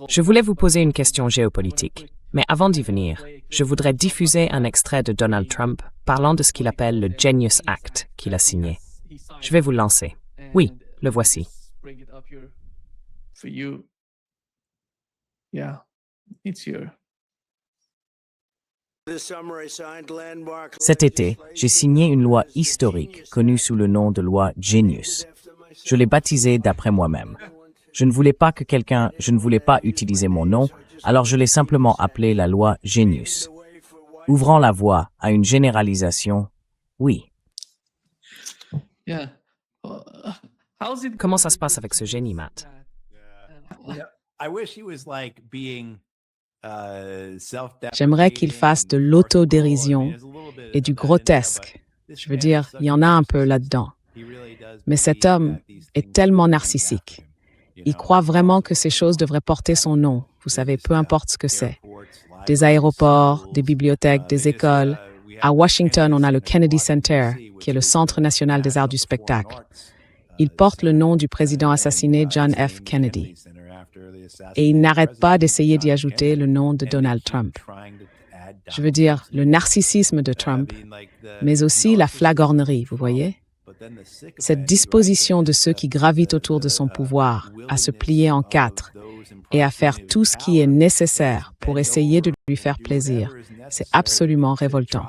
Je voulais vous poser une question géopolitique, mais avant d'y venir, je voudrais diffuser un extrait de Donald Trump parlant de ce qu'il appelle le Genius Act qu'il a signé. Je vais vous le lancer. Oui, le voici. Cet été, j'ai signé une loi historique connue sous le nom de loi Genius. Je l'ai baptisée d'après moi-même. Je ne voulais pas utiliser mon nom, alors je l'ai simplement appelée la loi Genius. Ouvrant la voie à une généralisation, oui. Comment ça se passe avec ce génie, Matt? J'aimerais qu'il fasse de l'autodérision et du grotesque. Je veux dire, il y en a un peu là-dedans. Mais cet homme est tellement narcissique. Il croit vraiment que ces choses devraient porter son nom. Vous savez, peu importe ce que c'est. Des aéroports, des bibliothèques, des écoles. À Washington, on a le Kennedy Center, qui est le Centre national des arts du spectacle. Il porte le nom du président assassiné John F. Kennedy. Et il n'arrête pas d'essayer d'y ajouter le nom de Donald Trump. Je veux dire, le narcissisme de Trump, mais aussi la flagornerie, vous voyez? Cette disposition de ceux qui gravitent autour de son pouvoir à se plier en quatre et à faire tout ce qui est nécessaire pour essayer de lui faire plaisir, c'est absolument révoltant.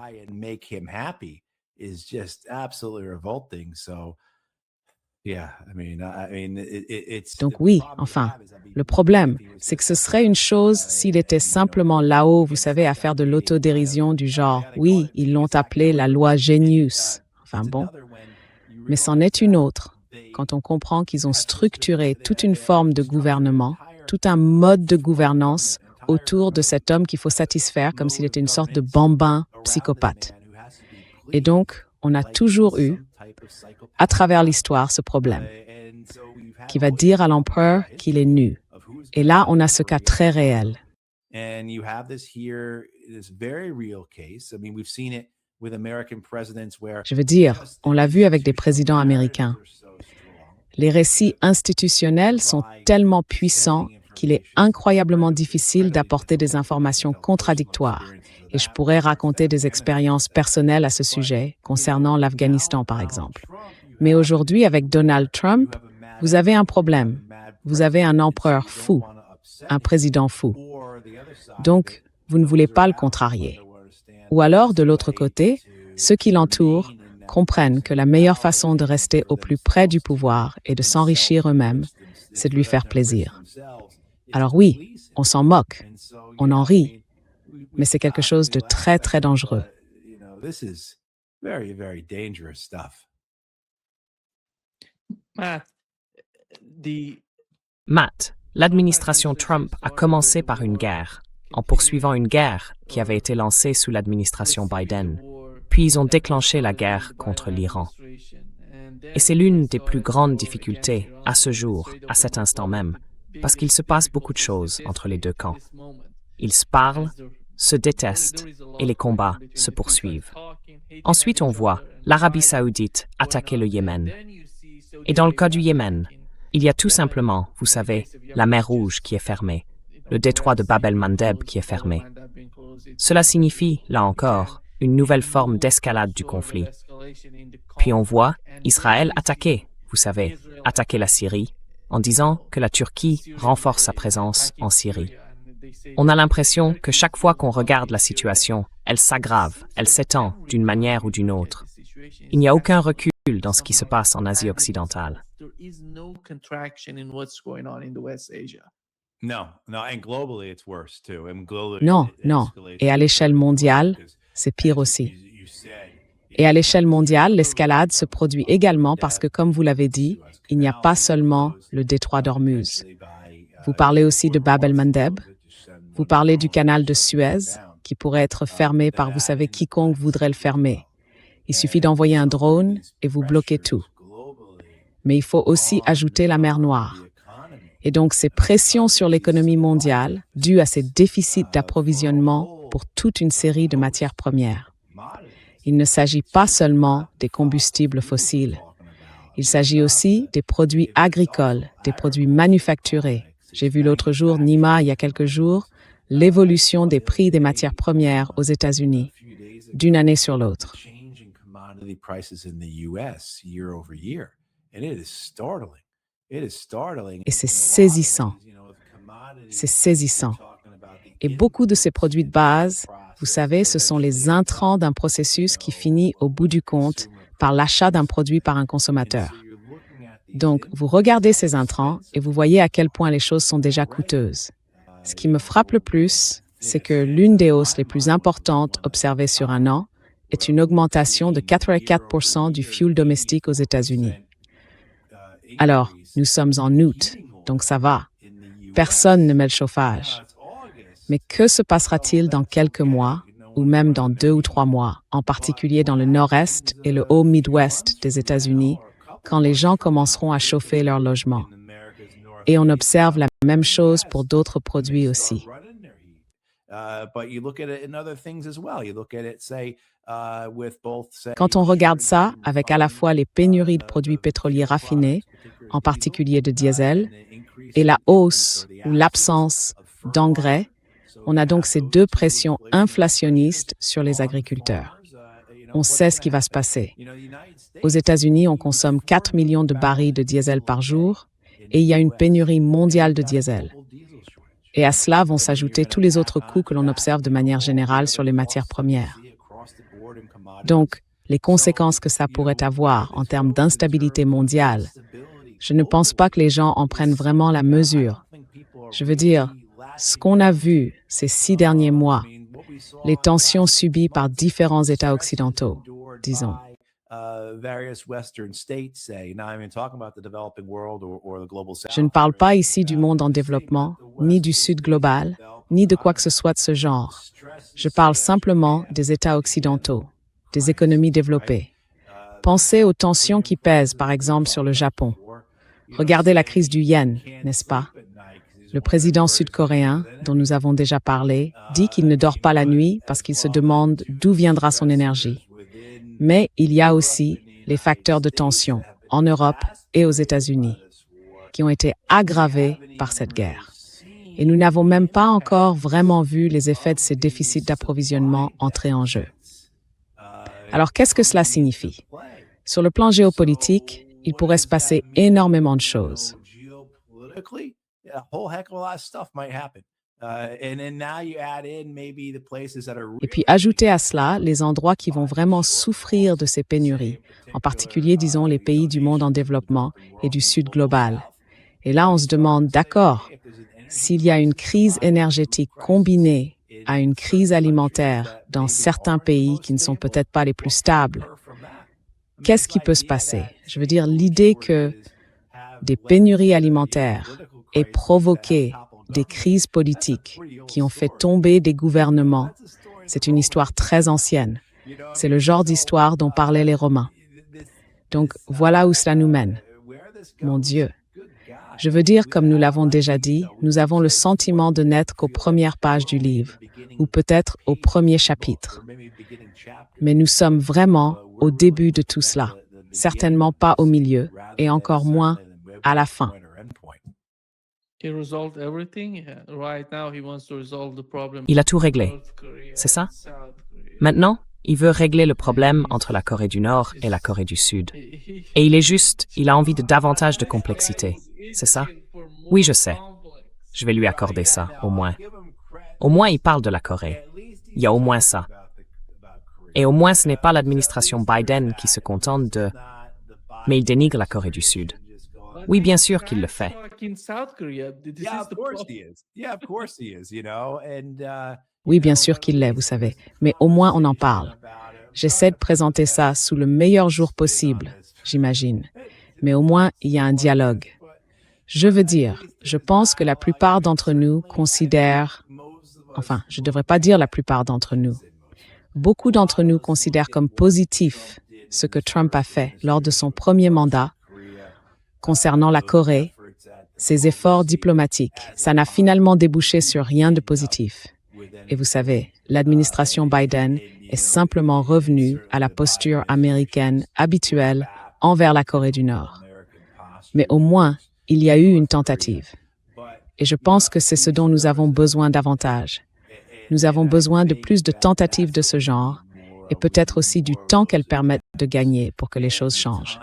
Donc oui, enfin, le problème, c'est que ce serait une chose s'il était simplement là-haut, vous savez, à faire de l'autodérision du genre, oui, ils l'ont appelé la loi Genius. Enfin bon. Mais c'en est une autre, quand on comprend qu'ils ont structuré toute une forme de gouvernement, tout un mode de gouvernance autour de cet homme qu'il faut satisfaire comme s'il était une sorte de bambin psychopathe. Et donc, on a toujours eu, à travers l'histoire, ce problème, qui va dire à l'empereur qu'il est nu. Et là, on a ce cas très réel. Je veux dire, on l'a vu avec des présidents américains. Les récits institutionnels sont tellement puissants qu'il est incroyablement difficile d'apporter des informations contradictoires. Et je pourrais raconter des expériences personnelles à ce sujet, concernant l'Afghanistan par exemple. Mais aujourd'hui, avec Donald Trump, vous avez un problème. Vous avez un empereur fou, un président fou. Donc, vous ne voulez pas le contrarier. Ou alors, de l'autre côté, ceux qui l'entourent comprennent que la meilleure façon de rester au plus près du pouvoir et de s'enrichir eux-mêmes, c'est de lui faire plaisir. Alors oui, on s'en moque, on en rit, mais c'est quelque chose de très, très dangereux. Matt, l'administration Trump a commencé par une guerre, en poursuivant une guerre qui avait été lancée sous l'administration Biden. Puis ils ont déclenché la guerre contre l'Iran. Et c'est l'une des plus grandes difficultés à ce jour, à cet instant même, parce qu'il se passe beaucoup de choses entre les deux camps. Ils se parlent, se détestent et les combats se poursuivent. Ensuite, on voit l'Arabie saoudite attaquer le Yémen. Et dans le cas du Yémen, il y a tout simplement, vous savez, la mer Rouge qui est fermée, le détroit de Bab el-Mandeb qui est fermé. Cela signifie, là encore, une nouvelle forme d'escalade du conflit. Puis on voit Israël attaquer, vous savez, attaquer la Syrie, en disant que la Turquie renforce sa présence en Syrie. On a l'impression que chaque fois qu'on regarde la situation, elle s'aggrave, elle s'étend d'une manière ou d'une autre. Il n'y a aucun recul dans ce qui se passe en Asie occidentale. Non. Et à l'échelle mondiale, c'est pire aussi. Et à l'échelle mondiale, l'escalade se produit également parce que, comme vous l'avez dit, il n'y a pas seulement le détroit d'Ormuz. Vous parlez aussi de Bab el-Mandeb. Vous parlez du canal de Suez, qui pourrait être fermé par vous savez quiconque voudrait le fermer. Il suffit d'envoyer un drone et vous bloquez tout. Mais il faut aussi ajouter la mer Noire. Et donc ces pressions sur l'économie mondiale, dues à ces déficits d'approvisionnement pour toute une série de matières premières. Il ne s'agit pas seulement des combustibles fossiles. Il s'agit aussi des produits agricoles, des produits manufacturés. J'ai vu l'autre jour, Nima, il y a quelques jours, l'évolution des prix des matières premières aux États-Unis, d'une année sur l'autre. Et c'est saisissant. C'est saisissant. Et beaucoup de ces produits de base, vous savez, ce sont les intrants d'un processus qui finit au bout du compte par l'achat d'un produit par un consommateur. Donc, vous regardez ces intrants et vous voyez à quel point les choses sont déjà coûteuses. Ce qui me frappe le plus, c'est que l'une des hausses les plus importantes observées sur un an est une augmentation de 84% du fuel domestique aux États-Unis. Alors, nous sommes en août, donc ça va. Personne ne met le chauffage. Mais que se passera-t-il dans quelques mois, ou même dans 2 ou 3 mois, en particulier dans le nord-est et le haut Midwest des États-Unis, quand les gens commenceront à chauffer leur logement? Et on observe la même chose pour d'autres produits aussi. Quand on regarde ça, avec à la fois les pénuries de produits pétroliers raffinés, en particulier de diesel, et la hausse ou l'absence d'engrais, on a donc ces deux pressions inflationnistes sur les agriculteurs. On sait ce qui va se passer. Aux États-Unis, on consomme 4 millions de barils de diesel par jour et il y a une pénurie mondiale de diesel. Et à cela vont s'ajouter tous les autres coûts que l'on observe de manière générale sur les matières premières. Donc, les conséquences que ça pourrait avoir en termes d'instabilité mondiale, je ne pense pas que les gens en prennent vraiment la mesure. Je veux dire, ce qu'on a vu ces 6 derniers mois, les tensions subies par différents États occidentaux, disons. Je ne parle pas ici du monde en développement, ni du Sud global, ni de quoi que ce soit de ce genre. Je parle simplement des États occidentaux, des économies développées. Pensez aux tensions qui pèsent, par exemple, sur le Japon. Regardez la crise du yen, n'est-ce pas? Le président sud-coréen, dont nous avons déjà parlé, dit qu'il ne dort pas la nuit parce qu'il se demande d'où viendra son énergie. Mais il y a aussi les facteurs de tension en Europe et aux États-Unis qui ont été aggravés par cette guerre. Et nous n'avons même pas encore vraiment vu les effets de ces déficits d'approvisionnement entrer en jeu. Alors, qu'est-ce que cela signifie? Sur le plan géopolitique, il pourrait se passer énormément de choses. Et puis ajouter à cela les endroits qui vont vraiment souffrir de ces pénuries, en particulier, disons, les pays du monde en développement et du Sud global. Et là, on se demande, d'accord, s'il y a une crise énergétique combinée à une crise alimentaire dans certains pays qui ne sont peut-être pas les plus stables, qu'est-ce qui peut se passer? Je veux dire, l'idée que des pénuries alimentaires aient provoqué des crises politiques qui ont fait tomber des gouvernements, c'est une histoire très ancienne. C'est le genre d'histoire dont parlaient les Romains. Donc, voilà où cela nous mène. Mon Dieu. Je veux dire, comme nous l'avons déjà dit, nous avons le sentiment de n'être qu'aux premières pages du livre, ou peut-être au premier chapitre. Mais nous sommes vraiment au début de tout cela, certainement pas au milieu, et encore moins à la fin. Il a tout réglé, c'est ça? Maintenant, il veut régler le problème entre la Corée du Nord et la Corée du Sud. Et il a envie de davantage de complexité, c'est ça? Oui, je sais. Je vais lui accorder ça, au moins. Au moins, il parle de la Corée. Il y a au moins ça. Et au moins, ce n'est pas l'administration Biden qui se contente de... Mais il dénigre la Corée du Sud. Oui, bien sûr qu'il le fait. Oui, bien sûr qu'il l'est, vous savez. Mais au moins, on en parle. J'essaie de présenter ça sous le meilleur jour possible, j'imagine. Mais au moins, il y a un dialogue. Je veux dire, je pense que la plupart d'entre nous considèrent... Enfin, je ne devrais pas dire la plupart d'entre nous. Beaucoup d'entre nous considèrent comme positif ce que Trump a fait lors de son premier mandat concernant la Corée, ses efforts diplomatiques. Ça n'a finalement débouché sur rien de positif. Et vous savez, l'administration Biden est simplement revenue à la posture américaine habituelle envers la Corée du Nord. Mais au moins, il y a eu une tentative. Et je pense que c'est ce dont nous avons besoin davantage. Nous avons besoin de plus de tentatives de ce genre et peut-être aussi du temps qu'elles permettent de gagner pour que les choses changent.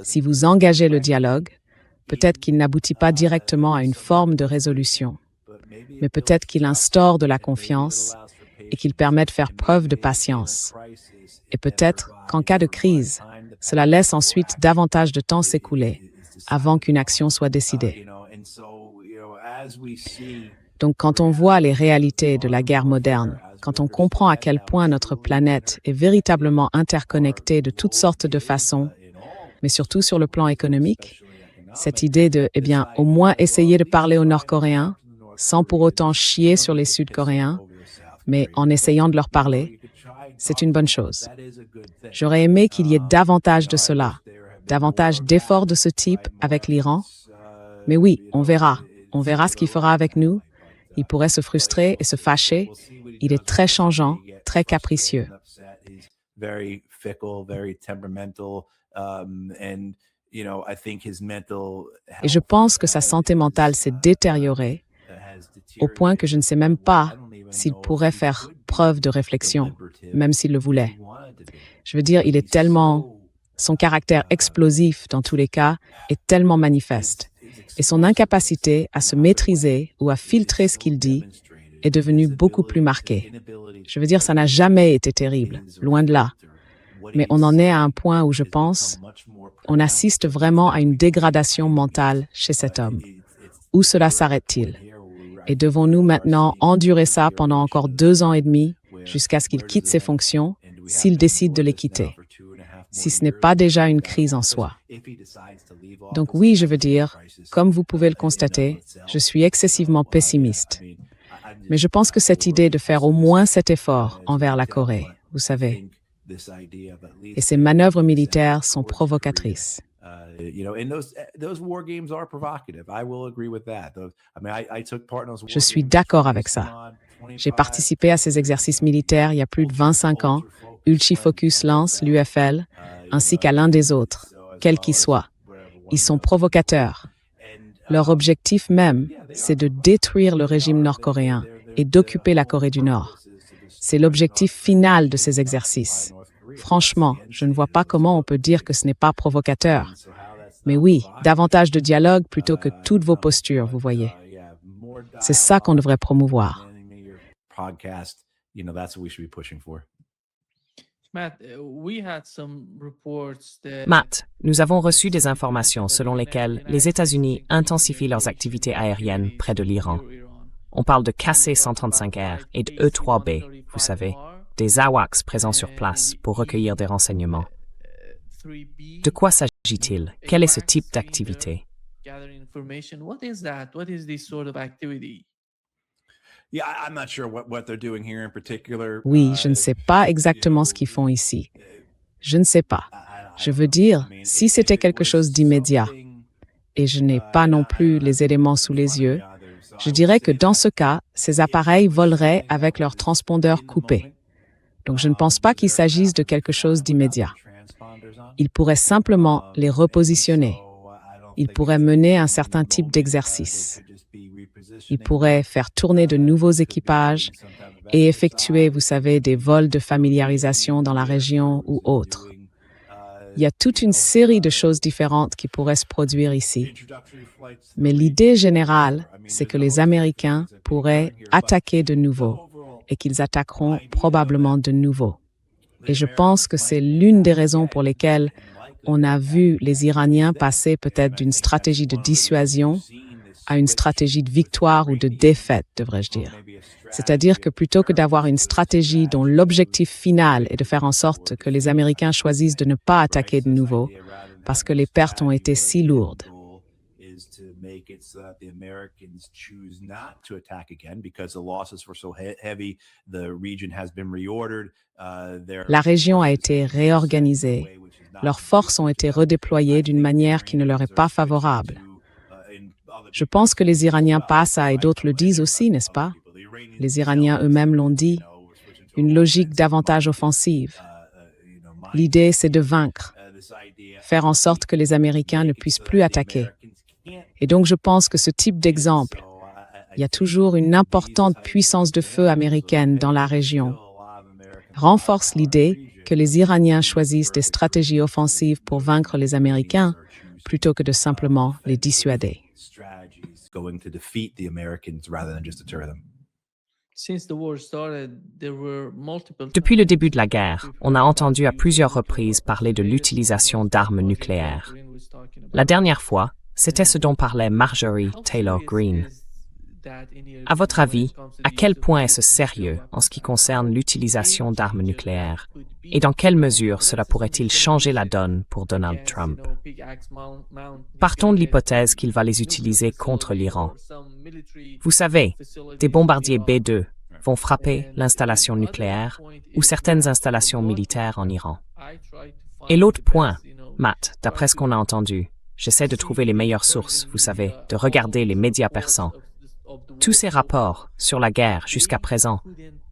Si vous engagez le dialogue, peut-être qu'il n'aboutit pas directement à une forme de résolution, mais peut-être qu'il instaure de la confiance et qu'il permet de faire preuve de patience. Et peut-être qu'en cas de crise, cela laisse ensuite davantage de temps s'écouler avant qu'une action soit décidée. Donc, quand on voit les réalités de la guerre moderne, quand on comprend à quel point notre planète est véritablement interconnectée de toutes sortes de façons, mais surtout sur le plan économique, cette idée de, au moins essayer de parler aux Nord-Coréens, sans pour autant chier sur les Sud-Coréens, mais en essayant de leur parler, c'est une bonne chose. J'aurais aimé qu'il y ait davantage de cela, davantage d'efforts de ce type avec l'Iran. Mais oui, on verra. On verra ce qu'il fera avec nous. Il pourrait se frustrer et se fâcher. Il est très changeant, très capricieux. Et je pense que sa santé mentale s'est détériorée au point que je ne sais même pas s'il pourrait faire preuve de réflexion, même s'il le voulait. Je veux dire, son caractère explosif dans tous les cas est tellement manifeste. Et son incapacité à se maîtriser ou à filtrer ce qu'il dit est devenue beaucoup plus marquée. Je veux dire, ça n'a jamais été terrible, loin de là. Mais on en est à un point où je pense, on assiste vraiment à une dégradation mentale chez cet homme. Où cela s'arrête-t-il? Et devons-nous maintenant endurer ça pendant encore 2 ans et demi jusqu'à ce qu'il quitte ses fonctions, s'il décide de les quitter? Si ce n'est pas déjà une crise en soi. Donc oui, je veux dire, comme vous pouvez le constater, je suis excessivement pessimiste. Mais je pense que cette idée de faire au moins cet effort envers la Corée, vous savez, et ces manœuvres militaires sont provocatrices. Je suis d'accord avec ça. J'ai participé à ces exercices militaires il y a plus de 25 ans, Ulchi-Focus Lance, l'UFL, ainsi qu'à l'un des autres, quel qu'il soit. Ils sont provocateurs. Leur objectif même, c'est de détruire le régime nord-coréen et d'occuper la Corée du Nord. C'est l'objectif final de ces exercices. Franchement, je ne vois pas comment on peut dire que ce n'est pas provocateur. Mais oui, davantage de dialogue plutôt que toutes vos postures, vous voyez. C'est ça qu'on devrait promouvoir. Matt, nous avons reçu des informations selon lesquelles les États-Unis intensifient leurs activités aériennes près de l'Iran. On parle de KC-135R et de E-3B, vous savez, des AWACS présents sur place pour recueillir des renseignements. De quoi s'agit-il? Quel est ce type d'activité? Oui, je ne sais pas exactement ce qu'ils font ici. Je ne sais pas. Je veux dire, si c'était quelque chose d'immédiat, et je n'ai pas non plus les éléments sous les yeux, je dirais que dans ce cas, ces appareils voleraient avec leur transpondeur coupé. Donc je ne pense pas qu'il s'agisse de quelque chose d'immédiat. Ils pourraient simplement les repositionner. Ils pourraient mener un certain type d'exercice. Ils pourraient faire tourner de nouveaux équipages et effectuer, vous savez, des vols de familiarisation dans la région ou autres. Il y a toute une série de choses différentes qui pourraient se produire ici. Mais l'idée générale, c'est que les Américains pourraient attaquer de nouveau et qu'ils attaqueront probablement de nouveau. Et je pense que c'est l'une des raisons pour lesquelles on a vu les Iraniens passer peut-être d'une stratégie de dissuasion à une stratégie de victoire ou de défaite, devrais-je dire. C'est-à-dire que plutôt que d'avoir une stratégie dont l'objectif final est de faire en sorte que les Américains choisissent de ne pas attaquer de nouveau, parce que les pertes ont été si lourdes. La région a été réorganisée. Leurs forces ont été redéployées d'une manière qui ne leur est pas favorable. Je pense que les Iraniens passent à, et d'autres le disent aussi, n'est-ce pas? Les Iraniens eux-mêmes l'ont dit, une logique davantage offensive. L'idée, c'est de vaincre, faire en sorte que les Américains ne puissent plus attaquer. Et donc, je pense que ce type d'exemple, il y a toujours une importante puissance de feu américaine dans la région, renforce l'idée que les Iraniens choisissent des stratégies offensives pour vaincre les Américains plutôt que de simplement les dissuader. Depuis le début de la guerre, on a entendu à plusieurs reprises parler de l'utilisation d'armes nucléaires. La dernière fois, c'était ce dont parlait Marjorie Taylor Greene. À votre avis, à quel point est-ce sérieux en ce qui concerne l'utilisation d'armes nucléaires? Et dans quelle mesure cela pourrait-il changer la donne pour Donald Trump? Partons de l'hypothèse qu'il va les utiliser contre l'Iran. Vous savez, des bombardiers B-2 vont frapper l'installation nucléaire ou certaines installations militaires en Iran. Et l'autre point, Matt, d'après ce qu'on a entendu, j'essaie de trouver les meilleures sources, vous savez, de regarder les médias persans. Tous ces rapports sur la guerre jusqu'à présent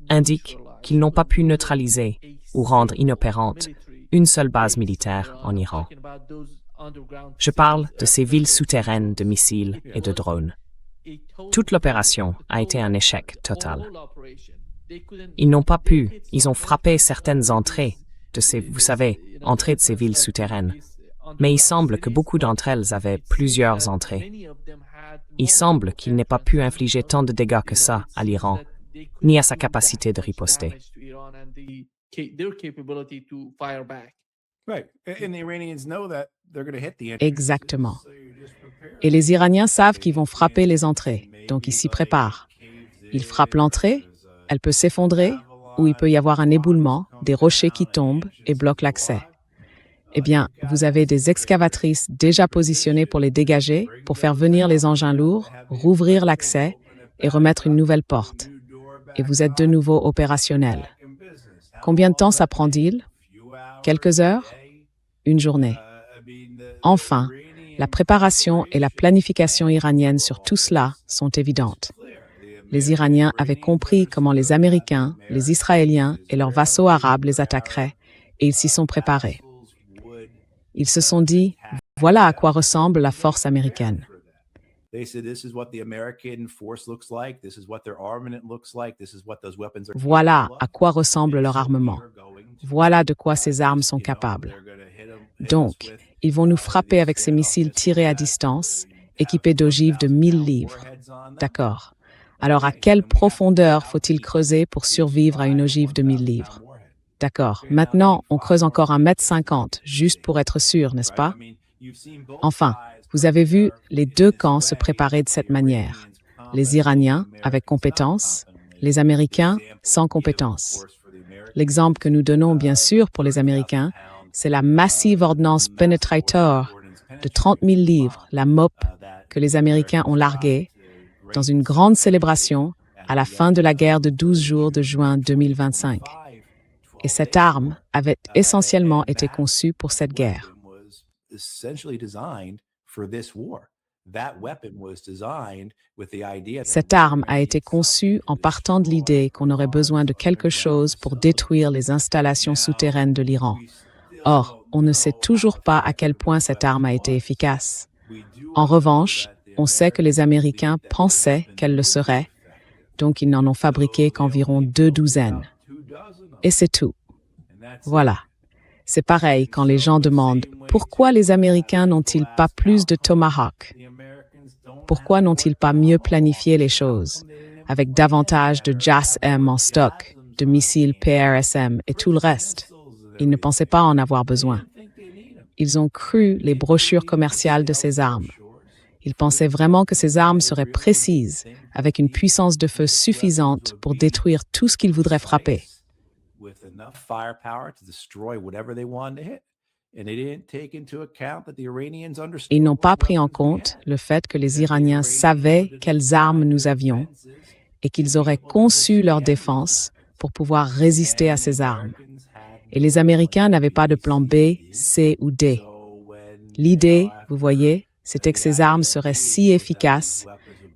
indiquent qu'ils n'ont pas pu neutraliser ou rendre inopérante une seule base militaire en Iran. Je parle de ces villes souterraines de missiles et de drones. Toute l'opération a été un échec total. Ils n'ont pas pu, ils ont frappé certaines entrées de ces, vous savez, entrées de ces villes souterraines. Mais il semble que beaucoup d'entre elles avaient plusieurs entrées. Il semble qu'il n'ait pas pu infliger tant de dégâts que ça à l'Iran, ni à sa capacité de riposter. Exactement. Et les Iraniens savent qu'ils vont frapper les entrées, donc ils s'y préparent. Ils frappent l'entrée, elle peut s'effondrer, ou il peut y avoir un éboulement, des rochers qui tombent et bloquent l'accès. Eh bien, vous avez des excavatrices déjà positionnées pour les dégager, pour faire venir les engins lourds, rouvrir l'accès et remettre une nouvelle porte. Et vous êtes de nouveau opérationnel. Combien de temps ça prend-il? Quelques heures? Une journée. Enfin, la préparation et la planification iranienne sur tout cela sont évidentes. Les Iraniens avaient compris comment les Américains, les Israéliens et leurs vassaux arabes les attaqueraient, et ils s'y sont préparés. Ils se sont dit, voilà à quoi ressemble la force américaine. Voilà à quoi ressemble leur armement. Voilà de quoi ces armes sont capables. Donc, ils vont nous frapper avec ces missiles tirés à distance, équipés d'ogives de 1000 livres. D'accord. Alors, à quelle profondeur faut-il creuser pour survivre à une ogive de 1000 livres? D'accord. Maintenant, on creuse encore 1,50 m, juste pour être sûr, n'est-ce pas? Enfin, vous avez vu les deux camps se préparer de cette manière. Les Iraniens avec compétence, les Américains sans compétence. L'exemple que nous donnons, bien sûr, pour les Américains, c'est la Massive Ordnance Penetrator de 30 000 livres, la MOP, que les Américains ont larguée dans une grande célébration à la fin de la guerre de 12 jours de juin 2025. Et cette arme avait essentiellement été conçue pour cette guerre. Cette arme a été conçue en partant de l'idée qu'on aurait besoin de quelque chose pour détruire les installations souterraines de l'Iran. Or, on ne sait toujours pas à quel point cette arme a été efficace. En revanche, on sait que les Américains pensaient qu'elle le serait, donc ils n'en ont fabriqué qu'environ 2 douzaines. Et c'est tout. Voilà. C'est pareil quand les gens demandent pourquoi les Américains n'ont-ils pas plus de Tomahawk? Pourquoi n'ont-ils pas mieux planifié les choses, avec davantage de JASM en stock, de missiles PRSM et tout le reste? Ils ne pensaient pas en avoir besoin. Ils ont cru les brochures commerciales de ces armes. Ils pensaient vraiment que ces armes seraient précises, avec une puissance de feu suffisante pour détruire tout ce qu'ils voudraient frapper. Ils n'ont pas pris en compte le fait que les Iraniens savaient quelles armes nous avions et qu'ils auraient conçu leur défense pour pouvoir résister à ces armes. Et les Américains n'avaient pas de plan B, C ou D. L'idée, vous voyez, c'était que ces armes seraient si efficaces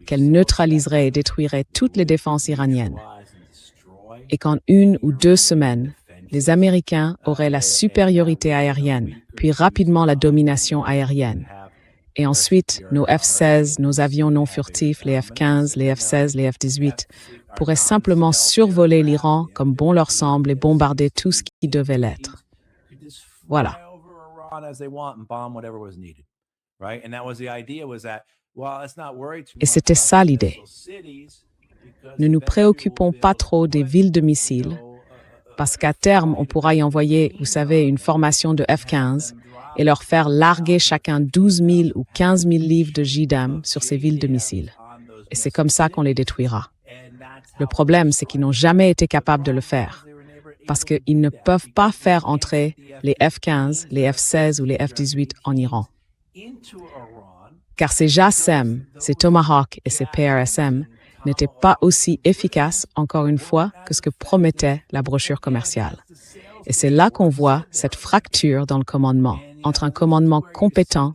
qu'elles neutraliseraient et détruiraient toutes les défenses iraniennes. et qu'en 1 ou 2 semaines, les Américains auraient la supériorité aérienne, puis rapidement la domination aérienne. Et ensuite, nos F-16, nos avions non furtifs, les F-15, les F-16, les F-18, pourraient simplement survoler l'Iran comme bon leur semble et bombarder tout ce qui devait l'être. Voilà. Et c'était ça l'idée. Ne nous préoccupons pas trop des villes de missiles, parce qu'à terme, on pourra y envoyer, vous savez, une formation de F-15 et leur faire larguer chacun 12 000 ou 15 000 livres de JDAM sur ces villes de missiles. Et c'est comme ça qu'on les détruira. Le problème, c'est qu'ils n'ont jamais été capables de le faire, parce qu'ils ne peuvent pas faire entrer les F-15, les F-16 ou les F-18 en Iran. Car ces JASM, ces Tomahawk et ces PRSM n'étaient pas aussi efficaces, encore une fois, que ce que promettait la brochure commerciale. Et c'est là qu'on voit cette fracture dans le commandement, entre un commandement compétent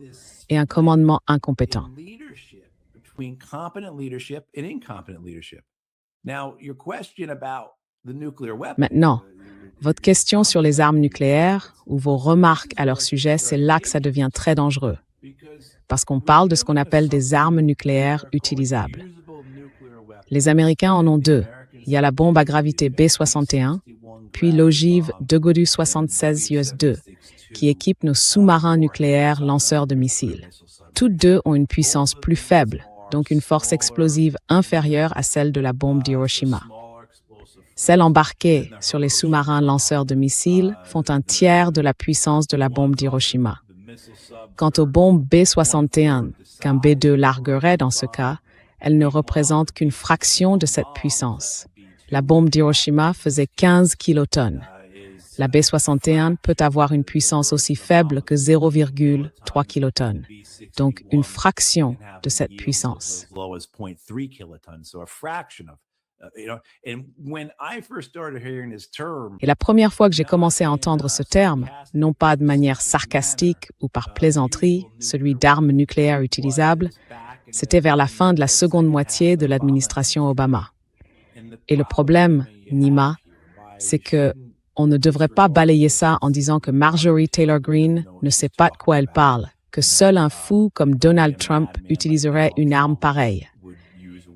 et un commandement incompétent. Maintenant, votre question sur les armes nucléaires ou vos remarques à leur sujet, c'est là que ça devient très dangereux. Parce qu'on parle de ce qu'on appelle des armes nucléaires utilisables. Les Américains en ont 2. Il y a la bombe à gravité B-61, puis l'ogive Dogodu 76 US-2, qui équipe nos sous-marins nucléaires lanceurs de missiles. Toutes deux ont une puissance plus faible, donc une force explosive inférieure à celle de la bombe d'Hiroshima. Celles embarquées sur les sous-marins lanceurs de missiles font un tiers de la puissance de la bombe d'Hiroshima. Quant aux bombes B-61, qu'un B-2 larguerait dans ce cas, elles ne représentent qu'une fraction de cette puissance. La bombe d'Hiroshima faisait 15 kilotonnes. La B-61 peut avoir une puissance aussi faible que 0,3 kilotonnes, donc une fraction de cette puissance. Et la première fois que j'ai commencé à entendre ce terme, non pas de manière sarcastique ou par plaisanterie, celui d'armes nucléaires utilisables, c'était vers la fin de la seconde moitié de l'administration Obama. Et le problème, Nima, c'est que on ne devrait pas balayer ça en disant que Marjorie Taylor Greene ne sait pas de quoi elle parle, que seul un fou comme Donald Trump utiliserait une arme pareille.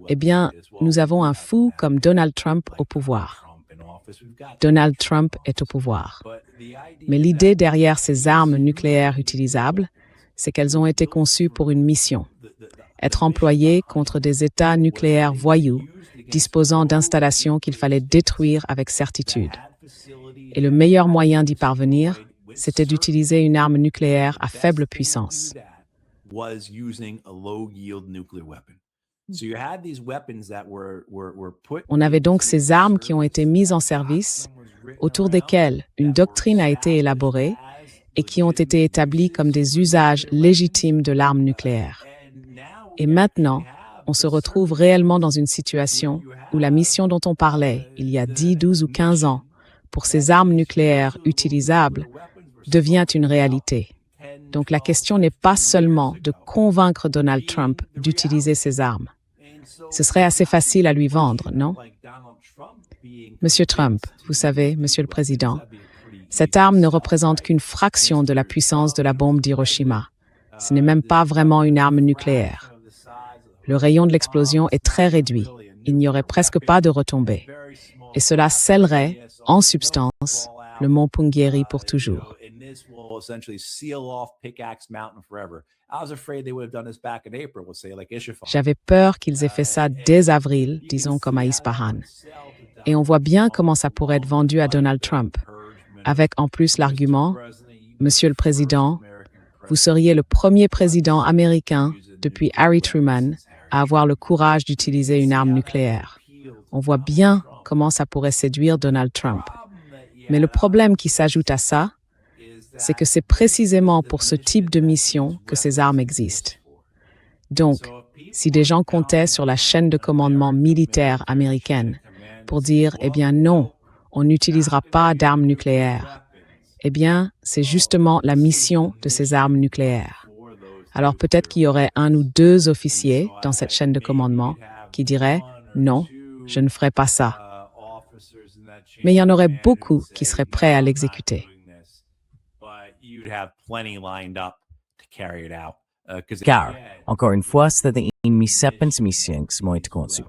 Eh bien, nous avons un fou comme Donald Trump au pouvoir. Donald Trump est au pouvoir. Mais l'idée derrière ces armes nucléaires utilisables, c'est qu'elles ont été conçues pour une mission. Être employées contre des États nucléaires voyous, disposant d'installations qu'il fallait détruire avec certitude. Et le meilleur moyen d'y parvenir, c'était d'utiliser une arme nucléaire à faible puissance. On avait donc ces armes qui ont été mises en service, autour desquelles une doctrine a été élaborée et qui ont été établies comme des usages légitimes de l'arme nucléaire. Et maintenant, on se retrouve réellement dans une situation où la mission dont on parlait il y a 10, 12 ou 15 ans pour ces armes nucléaires utilisables devient une réalité. Donc la question n'est pas seulement de convaincre Donald Trump d'utiliser ces armes. Ce serait assez facile à lui vendre, non? Monsieur Trump, vous savez, Monsieur le Président, cette arme ne représente qu'une fraction de la puissance de la bombe d'Hiroshima. Ce n'est même pas vraiment une arme nucléaire. Le rayon de l'explosion est très réduit. Il n'y aurait presque pas de retombées. Et cela scellerait, en substance, le mont Punggye-ri pour toujours. J'avais peur qu'ils aient fait ça dès avril, disons comme à Ispahan. Et on voit bien comment ça pourrait être vendu à Donald Trump, avec en plus l'argument « Monsieur le Président, vous seriez le premier président américain depuis Harry Truman à avoir le courage d'utiliser une arme nucléaire. » On voit bien comment ça pourrait séduire Donald Trump. Mais le problème qui s'ajoute à ça, c'est que c'est précisément pour ce type de mission que ces armes existent. Donc, si des gens comptaient sur la chaîne de commandement militaire américaine pour dire « Eh bien non, on n'utilisera pas d'armes nucléaires », eh bien, c'est justement la mission de ces armes nucléaires. Alors peut-être qu'il y aurait 1 ou 2 officiers dans cette chaîne de commandement qui diraient « Non, je ne ferai pas ça ». mais il y en aurait beaucoup qui seraient prêts à l'exécuter. Car, encore une fois, c'était une mission missions qui m'ont été conçues.